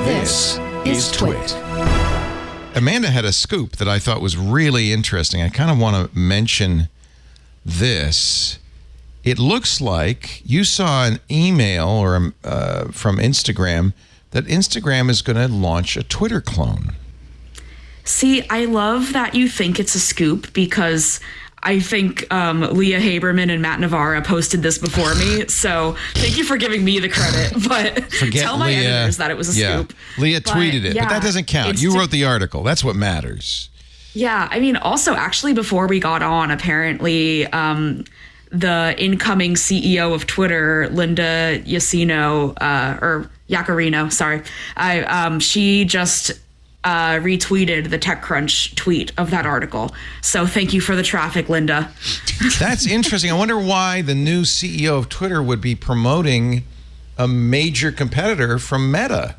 This is TWiT. Amanda had a scoop that I thought was really interesting. I kind of want to mention this. It looks like you saw an email or from Instagram that Instagram is going to launch a Twitter clone. See, I love that you think it's a scoop because I think Leah Haberman and Matt Navarra posted this before me. So thank you for giving me the credit. But tell my editors that it was a scoop. Leah tweeted it, but that doesn't count. You wrote the article. That's what matters. Yeah. I mean, also, actually, before we got on, apparently, the incoming CEO of Twitter, Linda Yaccarino, sorry. She just retweeted the TechCrunch tweet of that article. So thank you for the traffic, Linda. That's interesting. I wonder why the new CEO of Twitter would be promoting a major competitor from Meta.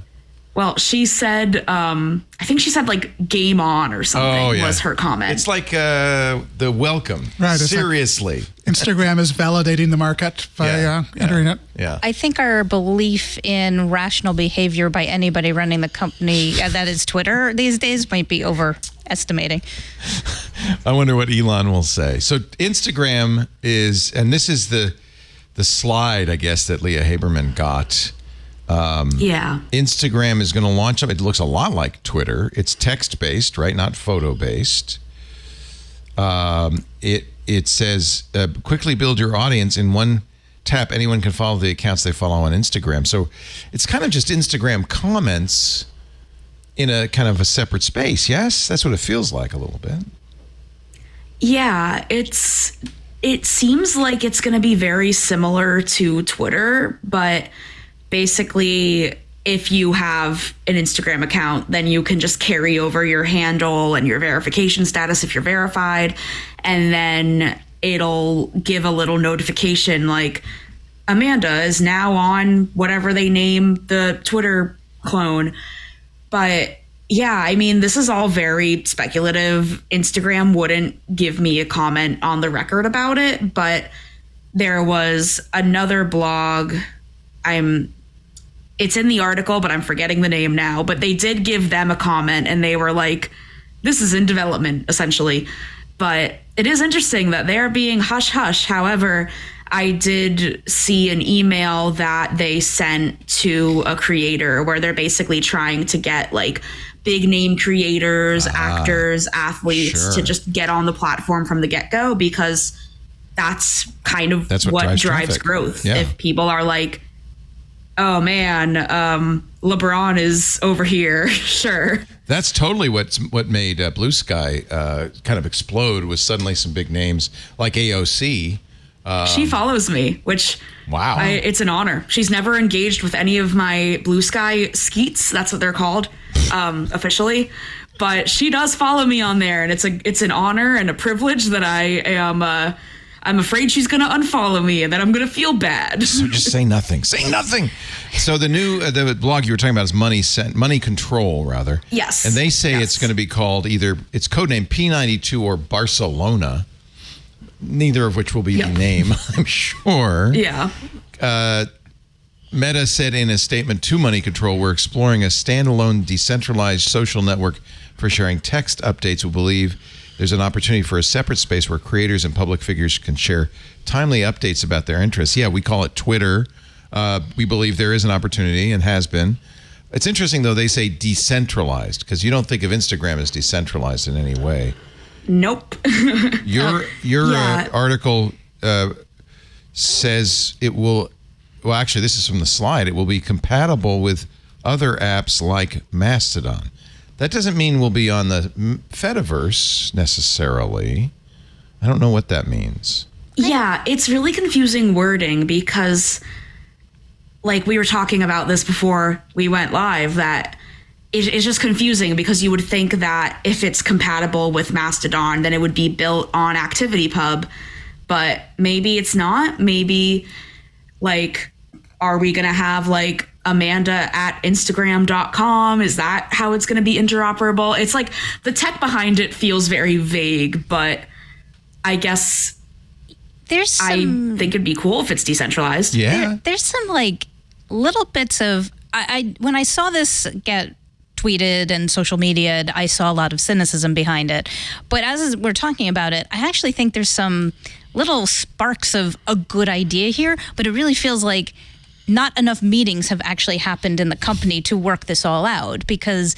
Well, she said, I think she said like game on or something was her comment. It's like the welcome. Right. Seriously. Like Instagram is validating the market by entering it. Yeah. I think our belief in rational behavior by anybody running the company that is Twitter these days might be overestimating. I wonder what Elon will say. So Instagram is, and this is the slide, I guess, that Leah Haberman got. Instagram is going to launch them. It looks a lot like Twitter. It's text-based, right? Not photo-based. It says, quickly build your audience in one tap. Anyone can follow the accounts they follow on Instagram. So it's kind of just Instagram comments in a kind of a separate space. Yes? That's what it feels like a little bit. Yeah, it seems like it's going to be very similar to Twitter, but basically, if you have an Instagram account, then you can just carry over your handle and your verification status if you're verified. And then it'll give a little notification like Amanda is now on whatever they name the Twitter clone. But yeah, I mean, this is all very speculative. Instagram wouldn't give me a comment on the record about it, but there was another blog. It's in the article, but I'm forgetting the name now. But they did give them a comment, and they were like, this is in development, essentially. But it is interesting that they're being hush-hush. However, I did see an email that they sent to a creator where they're basically trying to get, like, big-name creators, actors, athletes to just get on the platform from the get-go, because that's kind of what drives growth. Yeah. If people are like, oh man, LeBron is over here. Sure. That's totally what made Blue Sky kind of explode, was suddenly some big names like AOC. She follows me, which it's an honor. She's never engaged with any of my Blue Sky skeets. That's what they're called officially. But she does follow me on there, and it's an honor and a privilege that I am. I'm afraid she's going to unfollow me and then I'm going to feel bad. So just say nothing. Say nothing. So the new the blog you were talking about is Money Control, rather. Yes. And they say it's going to be called either, it's codename P92 or Barcelona, neither of which will be the name, I'm sure. Yeah. Meta said in a statement to Money Control, we're exploring a standalone decentralized social network for sharing text updates. We believe there's an opportunity for a separate space where creators and public figures can share timely updates about their interests. Yeah, we call it Twitter. We believe there is an opportunity and has been. It's interesting, though, they say decentralized, because you don't think of Instagram as decentralized in any way. Nope. Your article says it will, well, actually, this is from the slide, it will be compatible with other apps like Mastodon. That doesn't mean we'll be on the Fediverse necessarily. I don't know what that means. Yeah, it's really confusing wording because, like we were talking about this before we went live, that it's just confusing because you would think that if it's compatible with Mastodon, then it would be built on ActivityPub. But maybe it's not. Maybe, like, are we going to have, like, Amanda at Instagram.com? Is that how it's going to be interoperable? It's like the tech behind it feels very vague, but I guess I think it'd be cool if it's decentralized. Yeah. There's some like little bits of I when I saw this get tweeted and social media'd, I saw a lot of cynicism behind it. But as we're talking about it, I actually think there's some little sparks of a good idea here, but it really feels like not enough meetings have actually happened in the company to work this all out, because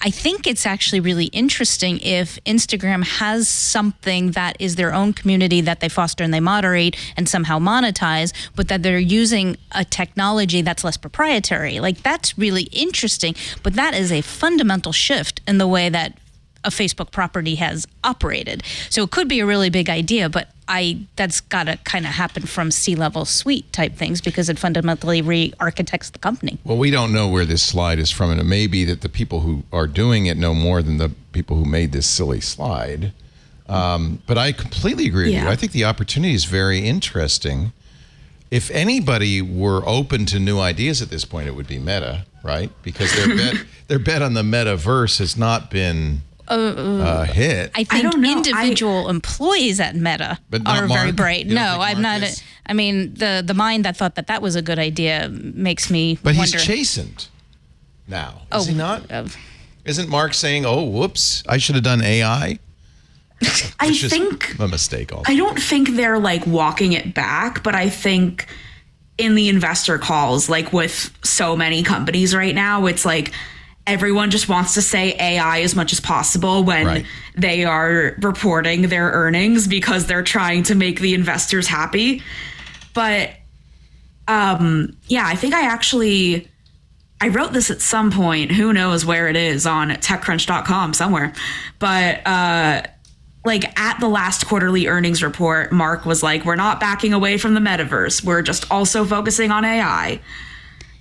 I think it's actually really interesting if Instagram has something that is their own community that they foster and they moderate and somehow monetize, but that they're using a technology that's less proprietary. Like, that's really interesting, but that is a fundamental shift in the way that a Facebook property has operated. So it could be a really big idea, but that's got to kind of happen from C-level suite type things, because it fundamentally re-architects the company. Well, we don't know where this slide is from, and it may be that the people who are doing it know more than the people who made this silly slide. But I completely agree with you. I think the opportunity is very interesting. If anybody were open to new ideas at this point, it would be Meta, right? Because their bet on the metaverse has not been hit. I think individual employees at Meta are very bright. No, I'm not. I mean, the mind that thought that was a good idea makes me But wonder. He's chastened now, is he not? Isn't Mark saying, oh, whoops, I should have done AI? I think a mistake also. I don't think they're like walking it back, but I think in the investor calls, like with so many companies right now, it's like everyone just wants to say AI as much as possible when they are reporting their earnings, because they're trying to make the investors happy. But I think I wrote this at some point, who knows where it is, on techcrunch.com somewhere. But like at the last quarterly earnings report, Mark was like, we're not backing away from the metaverse. We're just also focusing on AI.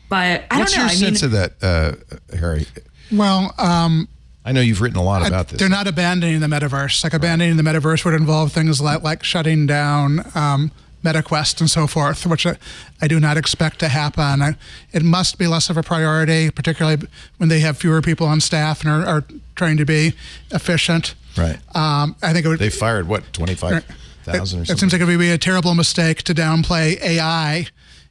But I don't know. What's your sense of that, Harry? Well, I know you've written a lot about this. They're not abandoning the metaverse. Like, abandoning the metaverse would involve things like shutting down MetaQuest and so forth, which I do not expect to happen. It must be less of a priority, particularly when they have fewer people on staff and are trying to be efficient. Right. I think it would. They fired, 25,000 or something? It seems like it would be a terrible mistake to downplay AI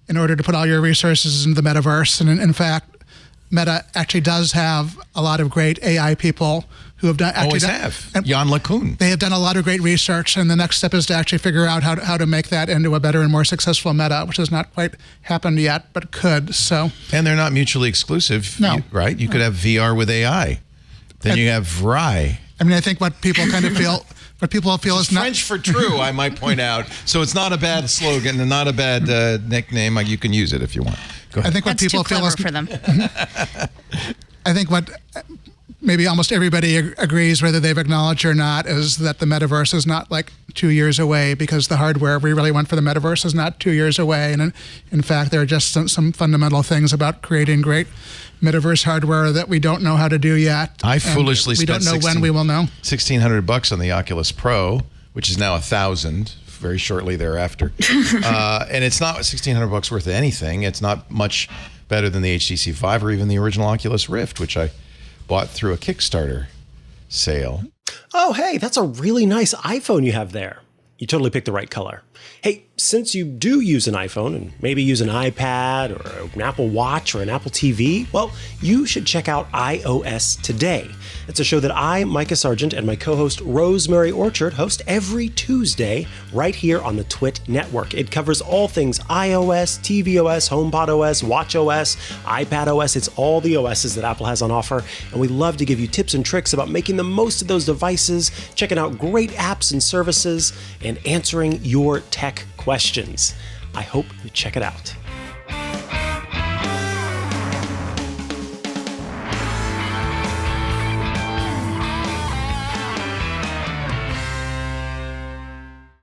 in order to put all your resources into the metaverse. And in fact, Meta actually does have a lot of great AI people who have done. Jan LeCun. They have done a lot of great research, and the next step is to actually figure out how to make that into a better and more successful Meta, which has not quite happened yet, but could. So. And they're not mutually exclusive, no. Right? You could have VR with AI. Then you have VRI. I mean, I think what people kind of feel. What people feel is not French for true, I might point out. So it's not a bad slogan and not a bad nickname. You can use it if you want. Go ahead. I think what That's people too feel clever is for them. I think what maybe almost everybody agrees, whether they've acknowledged or not, is that the metaverse is not like 2 years away, because the hardware we really want for the metaverse is not 2 years away. And in fact, there are just some fundamental things about creating great metaverse hardware that we don't know how to do yet. I foolishly we spent don't know when we will know. $1,600 on the Oculus Pro, which is now $1,000 very shortly thereafter. And it's not $1,600 worth of anything. It's not much better than the HTC Vive or even the original Oculus Rift, which I bought through a Kickstarter sale. Oh, hey, that's a really nice iPhone you have there. You totally picked the right color. Hey, since you do use an iPhone and maybe use an iPad or an Apple Watch or an Apple TV, well, you should check out iOS Today. It's a show that I, Micah Sargent, and my co-host Rosemary Orchard host every Tuesday right here on the TWiT network. It covers all things iOS, tvOS, HomePodOS, watchOS, iPadOS. It's all the OSs that Apple has on offer, and we love to give you tips and tricks about making the most of those devices, checking out great apps and services, and answering your tech questions. I hope you check it out.